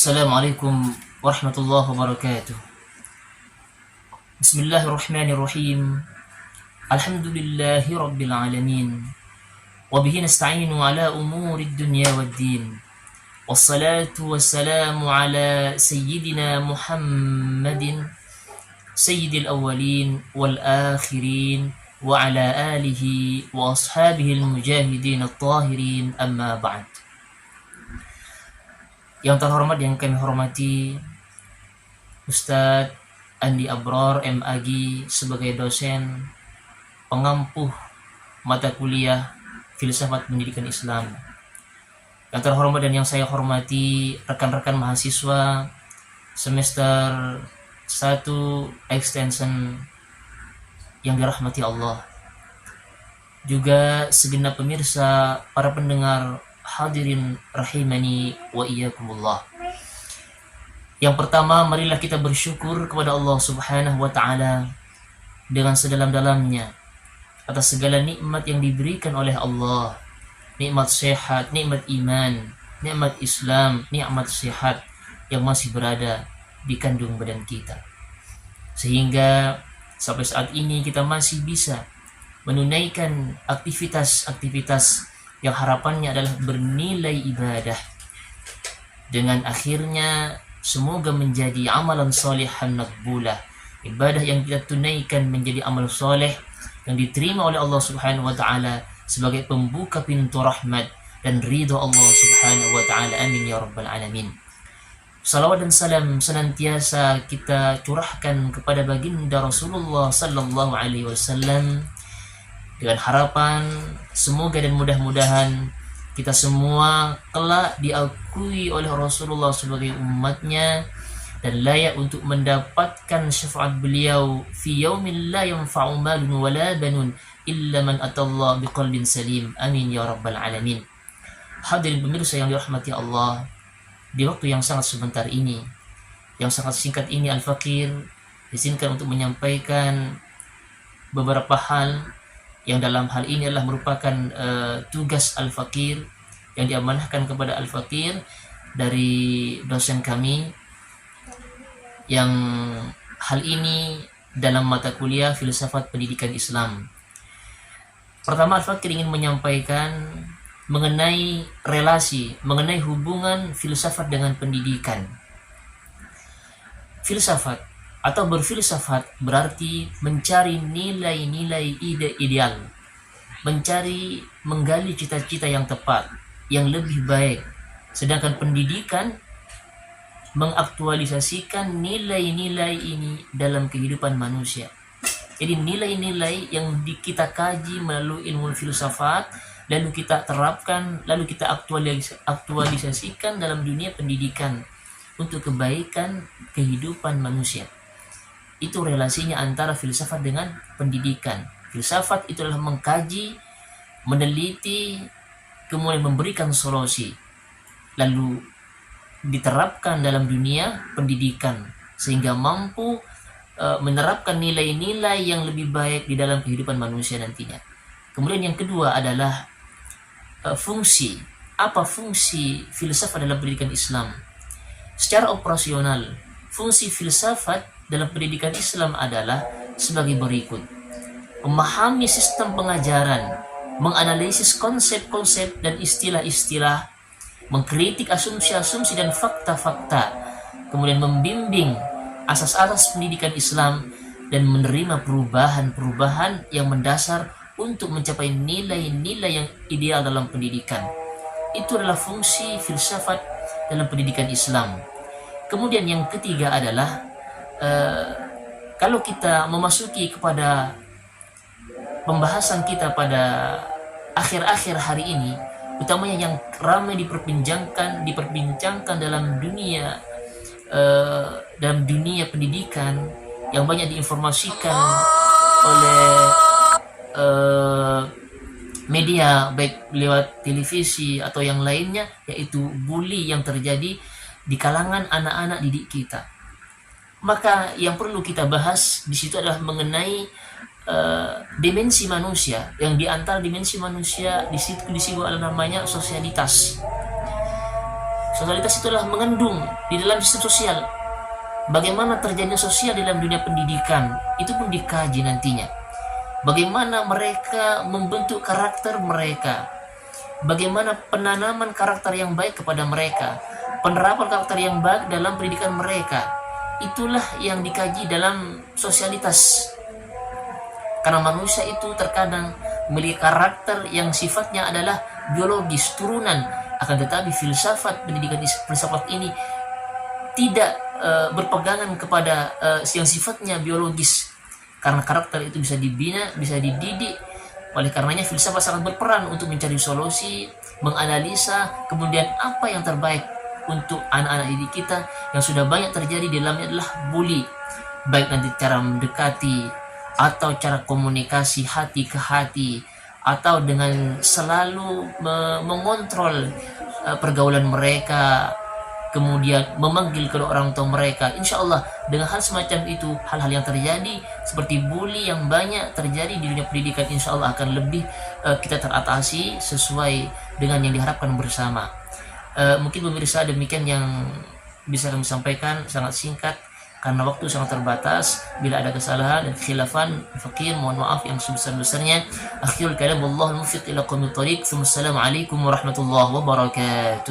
Assalamualaikum warahmatullahi wabarakatuh. Bismillahirrahmanirrahim. Alhamdulillahi rabbil alamin. Wabihi nasta'inu ala umuri dunya waddin. Wassalatu wassalamu ala sayyidina Muhammadin sayyidil awwalin wal akhirin wa ala alihi wa ashabihi al-mujahidin at-tahirin, amma ba'd. Yang terhormat, yang kami hormati Ustadz Andi Abrar MAG sebagai dosen pengampuh mata kuliah Filsafat Pendidikan Islam. Yang terhormat dan yang saya hormati rekan-rekan mahasiswa semester 1 extension yang dirahmati Allah. Juga segenap pemirsa, para pendengar hadirin rahimani wa iyyakumullah. Yang pertama, marilah kita bersyukur kepada Allah Subhanahu wa taala dengan sedalam-dalamnya atas segala nikmat yang diberikan oleh Allah. Nikmat sehat, nikmat iman, nikmat Islam, nikmat sehat yang masih berada di kandung badan kita. Sehingga sampai saat ini kita masih bisa menunaikan aktivitas-aktivitas yang harapannya adalah bernilai ibadah, dengan akhirnya semoga menjadi amalan salihan maqbulah, ibadah yang kita tunaikan menjadi amal soleh yang diterima oleh Allah Subhanahu wa taala sebagai pembuka pintu rahmat dan ridha Allah Subhanahu wa taala. Amin ya rabbal alamin. Salawat dan salam senantiasa kita curahkan kepada baginda Rasulullah sallallahu alaihi wasallam, dengan harapan semoga dan mudah-mudahan kita semua kelak diakui oleh Rasulullah sebagai umatnya dan layak untuk mendapatkan syafaat beliau fi yaumil la yanfa'u malun wala banun illa man atallaha biqalbin salim. Amin ya rabbal alamin. Hadirin pemirsa yang dirahmati Allah, di waktu yang sangat sebentar ini, yang sangat singkat ini, Al-Fakir izinkan untuk menyampaikan beberapa hal yang dalam hal ini adalah merupakan tugas Al-Fakir yang diamanahkan kepada Al-Fakir dari dosen kami, yang hal ini dalam mata kuliah Filsafat Pendidikan Islam. Pertama, Al-Fakir ingin menyampaikan mengenai relasi, mengenai hubungan filsafat dengan pendidikan. Filsafat atau berfilsafat berarti mencari nilai-nilai ide ideal, menggali cita-cita yang tepat, yang lebih baik. Sedangkan pendidikan mengaktualisasikan nilai-nilai ini dalam kehidupan manusia. Jadi nilai-nilai yang kita kaji melalui ilmu filsafat, lalu kita terapkan, lalu kita aktualisasikan dalam dunia pendidikan untuk kebaikan kehidupan manusia. Itu relasinya antara filsafat dengan pendidikan. Filsafat itu adalah mengkaji, meneliti, kemudian memberikan solusi, lalu diterapkan dalam dunia pendidikan sehingga mampu menerapkan nilai-nilai yang lebih baik di dalam kehidupan manusia nantinya. Kemudian yang kedua adalah fungsi. Apa fungsi filsafat dalam pendidikan Islam? Secara operasional, fungsi filsafat dalam pendidikan Islam adalah sebagai berikut: memahami sistem pengajaran, menganalisis konsep-konsep dan istilah-istilah, mengkritik asumsi-asumsi dan fakta-fakta, kemudian membimbing asas-asas pendidikan Islam dan menerima perubahan-perubahan yang mendasar untuk mencapai nilai-nilai yang ideal dalam pendidikan. Itu adalah fungsi filsafat dalam pendidikan Islam. Kemudian yang ketiga adalah kalau kita memasuki kepada pembahasan kita pada akhir-akhir hari ini, utamanya yang ramai diperbincangkan dalam dunia pendidikan, yang banyak diinformasikan oleh media baik lewat televisi atau yang lainnya, yaitu bully yang terjadi di kalangan anak-anak didik kita. Maka yang perlu kita bahas di situ adalah mengenai dimensi manusia, yang diantara dimensi manusia di situ adalah namanya sosialitas. Sosialitas itulah mengandung di dalam sistem sosial. Bagaimana terjadinya sosial dalam dunia pendidikan, itu pun dikaji nantinya. Bagaimana mereka membentuk karakter mereka, bagaimana penanaman karakter yang baik kepada mereka, penerapan karakter yang baik dalam pendidikan mereka. Itulah yang dikaji dalam sosialitas. Karena manusia itu terkadang memiliki karakter yang sifatnya adalah biologis, turunan. Akan tetapi pendidikan filsafat ini tidak berpegangan kepada yang sifatnya biologis, karena karakter itu bisa dibina, bisa dididik. Oleh karenanya filsafat sangat berperan untuk mencari solusi, menganalisa kemudian apa yang terbaik untuk anak-anak didik kita yang sudah banyak terjadi di dalamnya adalah bully, baik nanti cara mendekati atau cara komunikasi hati ke hati, atau dengan selalu mengontrol pergaulan mereka, kemudian memanggil kedua orang tua mereka. Insya Allah dengan hal semacam itu, hal-hal yang terjadi seperti bully yang banyak terjadi di dunia pendidikan, insya Allah akan lebih kita teratasi sesuai dengan yang diharapkan bersama. Mungkin pemirsa demikian yang bisa kami sampaikan, sangat singkat karena waktu sangat terbatas. Bila ada kesalahan dan khilafan fakir, mohon maaf yang sebesar-besarnya. Akhirul kalam, wallahu muwaffiq ila qawmit thoriq. Assalamualaikum warahmatullahi wabarakatuh.